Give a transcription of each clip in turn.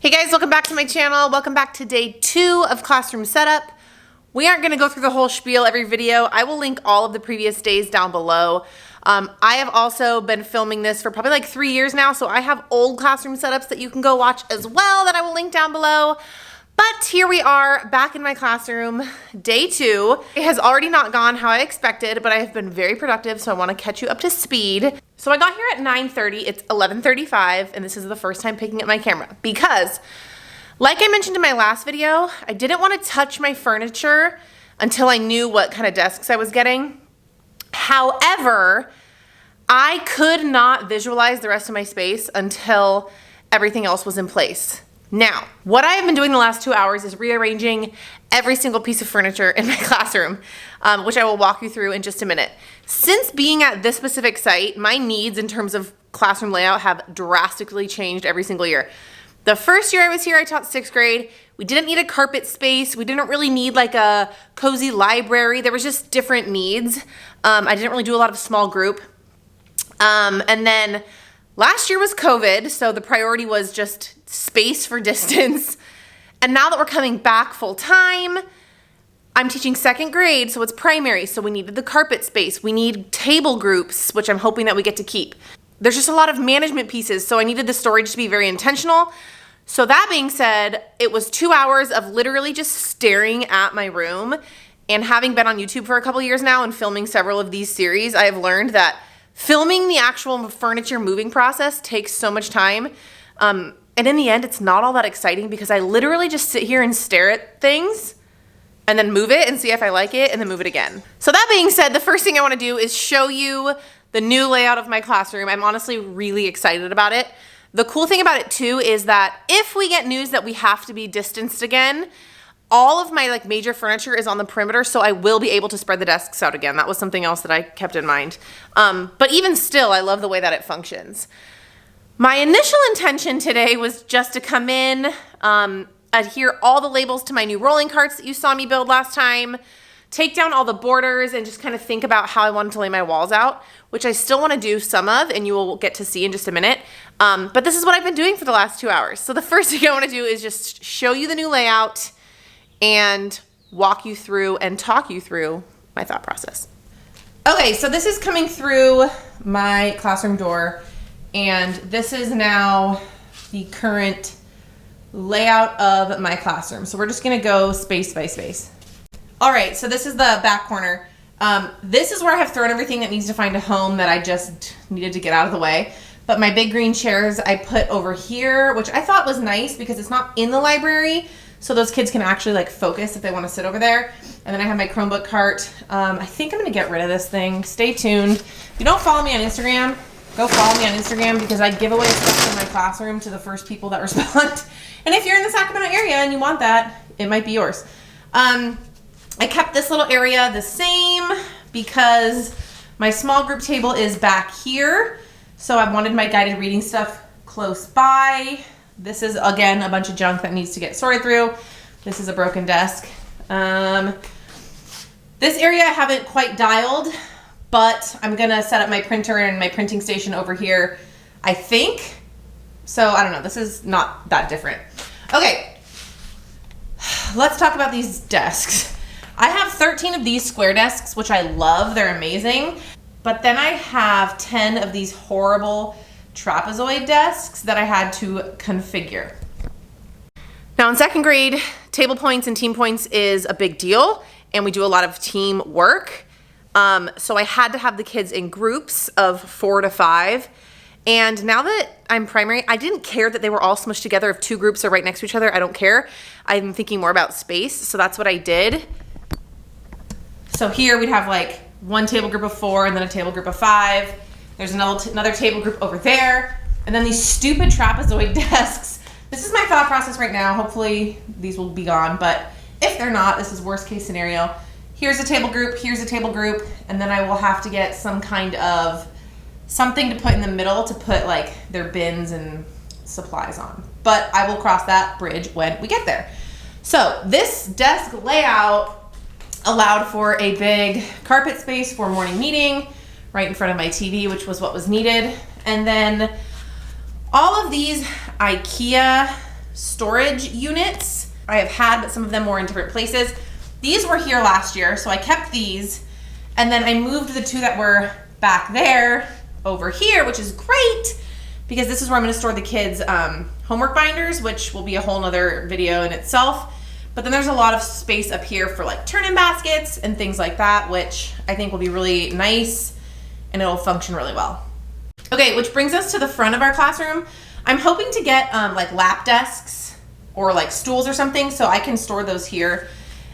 Hey guys, welcome back to my channel. Welcome back to day 2 of classroom setup. We aren't gonna go through the whole spiel every video. I will link all of the previous days down below. I have also been filming this for probably like 3 years now, so I have old classroom setups that you can go watch as well that I will link down below. But here we are back in my classroom, day 2. It has already not gone how I expected, but I have been very productive, so I wanna catch you up to speed. So I got here at 9:30, it's 11:35, and this is the first time picking up my camera because, like I mentioned in my last video, I didn't wanna touch my furniture until I knew what kind of desks I was getting. However, I could not visualize the rest of my space until everything else was in place. Now, what I have been doing the last 2 hours is rearranging every single piece of furniture in my classroom, which I will walk you through in just a minute. Since being at this specific site, my needs in terms of classroom layout have drastically changed every single year. The first year I was here, I taught 6th grade. We didn't need a carpet space. We didn't really need like a cozy library. There was just different needs. I didn't really do a lot of small group. And then last year was COVID, so the priority was just space for distance. And now that we're coming back full time, I'm teaching 2nd grade, so it's primary, so we needed the carpet space. We need table groups, which I'm hoping that we get to keep. There's just a lot of management pieces, so I needed the storage to be very intentional. So that being said, it was 2 hours of literally just staring at my room. And having been on YouTube for a couple years now and filming several of these series, I have learned that filming the actual furniture moving process takes so much time. And in the end, it's not all that exciting because I literally just sit here and stare at things and then move it and see if I like it and then move it again. So that being said, the first thing I want to do is show you the new layout of my classroom. I'm honestly really excited about it. The cool thing about it too is that if we get news that we have to be distanced again, all of my major furniture is on the perimeter, so I will be able to spread the desks out again. That was something else that I kept in mind. But even still, I love the way that it functions. My initial intention today was just to come in, adhere all the labels to my new rolling carts that you saw me build last time, take down all the borders, and just kind of think about how I wanted to lay my walls out, which I still want to do some of, and you will get to see in just a minute. But this is what I've been doing for the last 2 hours. So the first thing I want to do is just show you the new layout and walk you through and talk you through my thought process. Okay, so this is coming through my classroom door, and this is now the current layout of my classroom. So we're just gonna go space by space. All right, so this is the back corner. This is where I have thrown everything that needs to find a home that I just needed to get out of the way. But my big green chairs I put over here, which I thought was nice because it's not in the library, so those kids can actually focus if they want to sit over there. And then I have my Chromebook cart. I think I'm gonna get rid of this thing. Stay tuned. If you don't follow me on Instagram, go follow me on Instagram because I give away stuff in my classroom to the first people that respond. And if you're in the Sacramento area and you want that, it might be yours. I kept this little area the same because my small group table is back here. So I wanted my guided reading stuff close by. This is, again, a bunch of junk that needs to get sorted through. This is a broken desk. This area I haven't quite dialed, but I'm gonna set up my printer and my printing station over here, I think. So I don't know, this is not that different. Okay, let's talk about these desks. I have 13 of these square desks, which I love, they're amazing. But then I have 10 of these horrible trapezoid desks that I had to configure. Now in 2nd grade, table points and team points is a big deal, and we do a lot of team work. So I had to have the kids in groups of 4 to 5. And now that I'm primary, I didn't care that they were all smushed together. If 2 groups are right next to each other, I don't care. I'm thinking more about space, so that's what I did. So here we'd have one table group of 4 and then a table group of 5. There's another table group over there. And then these stupid trapezoid desks. This is my thought process right now. Hopefully these will be gone, but if they're not, this is worst case scenario. Here's a table group, here's a table group, and then I will have to get some kind of something to put in the middle to put their bins and supplies on. But I will cross that bridge when we get there. So this desk layout allowed for a big carpet space for morning meeting right in front of my TV, which was what was needed. And then all of these IKEA storage units. I have had, but some of them were in different places. These were here last year, so I kept these. And then I moved the two that were back there over here, which is great because this is where I'm gonna store the kids' homework binders, which will be a whole nother video in itself. But then there's a lot of space up here for like turn-in baskets and things like that, which I think will be really nice and it'll function really well. Okay, which brings us to the front of our classroom. I'm hoping to get like lap desks or like stools or something so I can store those here.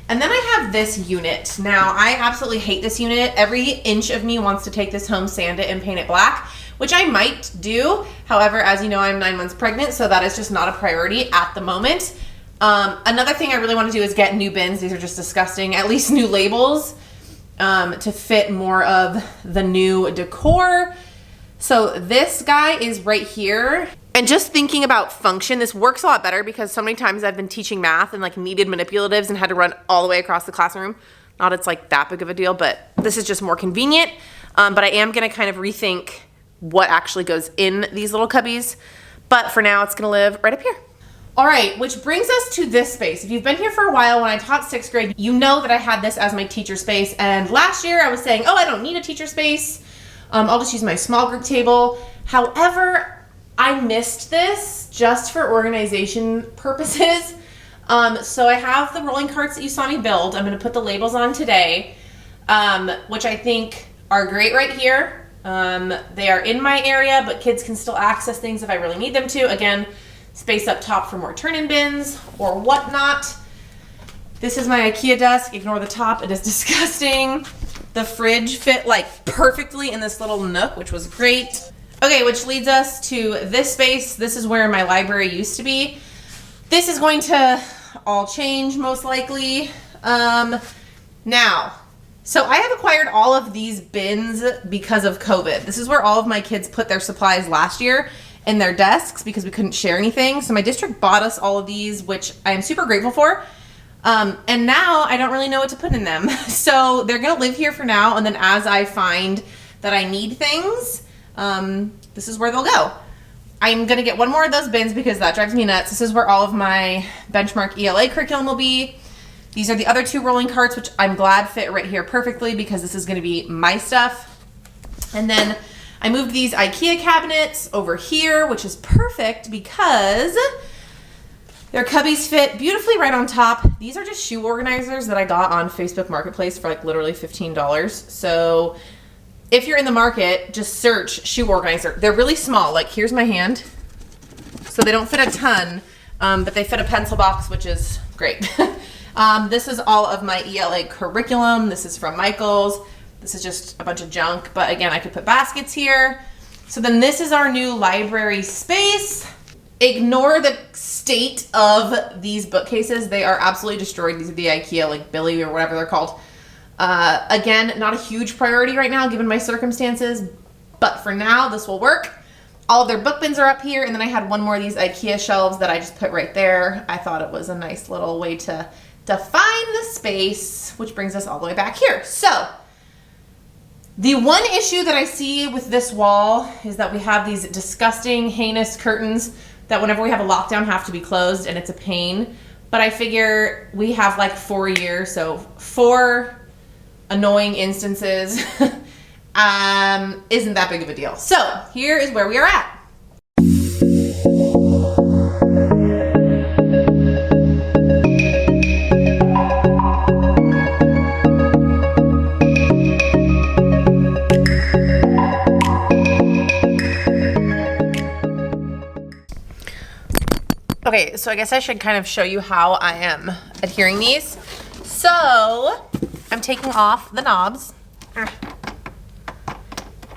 And then I have this unit. Now, I absolutely hate this unit. Every inch of me wants to take this home, sand it, and paint it black, which I might do. However, as you know, I'm 9 months pregnant, so that is just not a priority at the moment. Another thing I really want to do is get new bins. These are just disgusting. At least new labels to fit more of the new decor. So this guy is right here. And just thinking about function, this works a lot better because so many times I've been teaching math and like needed manipulatives and had to run all the way across the classroom. Not it's like that big of a deal, but this is just more convenient. But I am gonna kind of rethink what actually goes in these little cubbies. But for now, it's gonna live right up here. All right, which brings us to this space. If you've been here for a while, when I taught 6th grade, you know that I had this as my teacher space. And last year I was saying, oh, I don't need a teacher space. I'll just use my small group table. However, I missed this just for organization purposes. So I have the rolling carts that you saw me build. I'm gonna put the labels on today, which I think are great right here. They are in my area, but kids can still access things if I really need them to. Again, space up top for more turn-in bins or whatnot. This is my IKEA desk. Ignore the top, it is disgusting. The fridge fit like perfectly in this little nook, which was great. Okay, which leads us to this space. This is where my library used to be. This is going to all change most likely. Now, so I have acquired all of these bins because of COVID. This is where all of my kids put their supplies last year in their desks because we couldn't share anything. So my district bought us all of these, which I am super grateful for. And now I don't really know what to put in them. So they're gonna live here for now. And then as I find that I need things, this is where they'll go. I'm gonna get one more of those bins because that drives me nuts. This is where all of my benchmark ELA curriculum will be. These are the other 2 rolling carts, which I'm glad fit right here perfectly because this is gonna be my stuff. And then I moved these IKEA cabinets over here, which is perfect because their cubbies fit beautifully right on top. These are just shoe organizers that I got on Facebook Marketplace for like literally $15. So if you're in the market, just search shoe organizer. They're really small. Like here's my hand. So they don't fit a ton, but they fit a pencil box, which is great. This is all of my ELA curriculum. This is from Michael's. This is just a bunch of junk, but again, I could put baskets here. So then this is our new library space. Ignore the state of these bookcases. They are absolutely destroyed. These are the IKEA, like Billy or whatever they're called. Again, not a huge priority right now given my circumstances, but for now, this will work. All of their book bins are up here, and then I had one more of these IKEA shelves that I just put right there. I thought it was a nice little way to define the space, which brings us all the way back here. So, the one issue that I see with this wall is that we have these disgusting, heinous curtains that whenever we have a lockdown have to be closed, and it's a pain. But I figure we have like 4 years, so 4 annoying instances isn't that big of a deal. So here is where we are at. Okay, so I guess I should kind of show you how I am adhering these. So I'm taking off the knobs.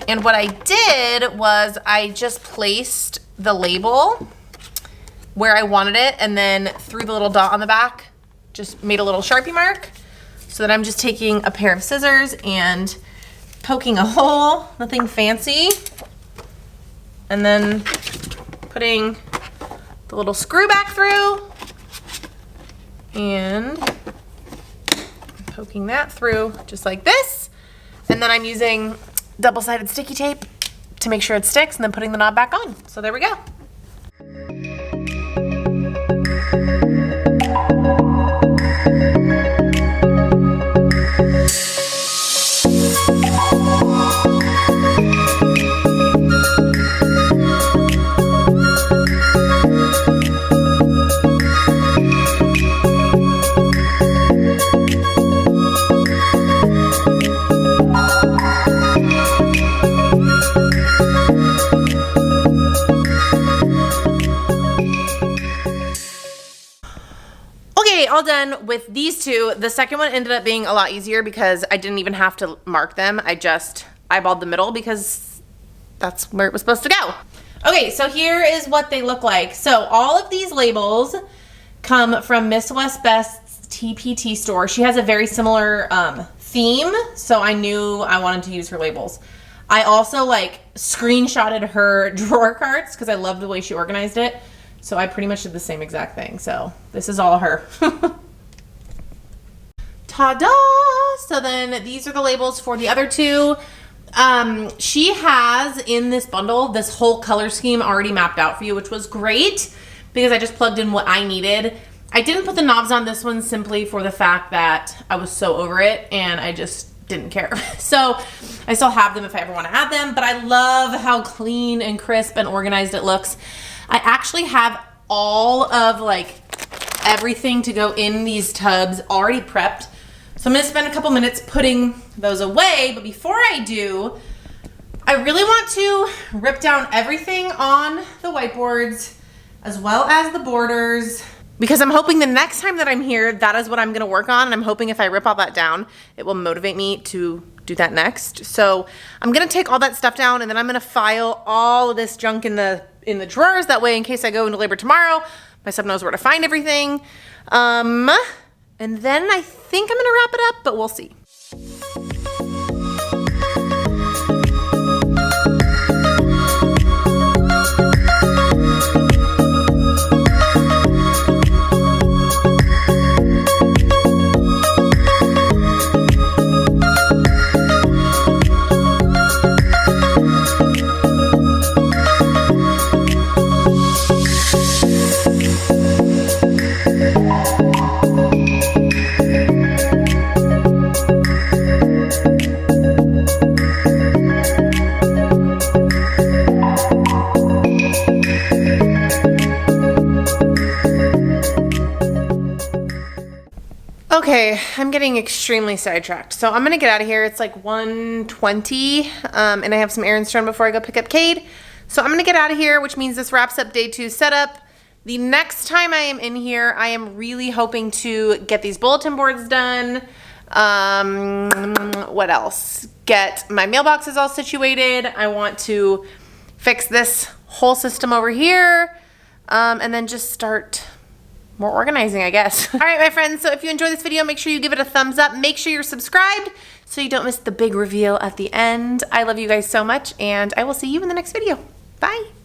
And what I did was I just placed the label where I wanted it and then threw the little dot on the back, just made a little Sharpie mark. So that I'm just taking a pair of scissors and poking a hole, nothing fancy. And then putting the little screw back through and poking that through just like this. And then I'm using double-sided sticky tape to make sure it sticks and then putting the knob back on. So there we go. done with these two. The second one ended up being a lot easier because I didn't even have to mark them. I just eyeballed the middle because that's where it was supposed to go. Okay, so here is what they look like. So all of these labels come from Miss West Best's TPT store. She has a very similar theme, so I knew I wanted to use her labels. I also like screenshotted her drawer carts because I loved the way she organized it. So I pretty much did the same exact thing. So this is all her. Ta-da! So then these are the labels for the other two. She has in this bundle this whole color scheme already mapped out for you, which was great because I just plugged in what I needed. I didn't put the knobs on this one simply for the fact that I was so over it and I just didn't care. So I still have them if I ever want to add them, but I love how clean and crisp and organized it looks. I actually have all of like everything to go in these tubs already prepped. So I'm gonna spend a couple minutes putting those away, but before I do, I really want to rip down everything on the whiteboards as well as the borders, because I'm hoping the next time that I'm here, that is what I'm gonna work on. And I'm hoping if I rip all that down, it will motivate me to do that next. So I'm gonna take all that stuff down and then I'm gonna file all of this junk in the drawers. That way, in case I go into labor tomorrow, my son knows where to find everything. And then I think I'm gonna wrap it up, but we'll see. Okay, I'm getting extremely sidetracked. So I'm gonna get out of here. It's like 1:20, and I have some errands to run before I go pick up Cade. So I'm gonna get out of here, which means this wraps up day 2 setup. The next time I am in here, I am really hoping to get these bulletin boards done. What else? Get my mailboxes all situated. I want to fix this whole system over here, and then just start more organizing, I guess. All right, my friends, so if you enjoyed this video, make sure you give it a thumbs up. Make sure you're subscribed so you don't miss the big reveal at the end. I love you guys so much, and I will see you in the next video. Bye.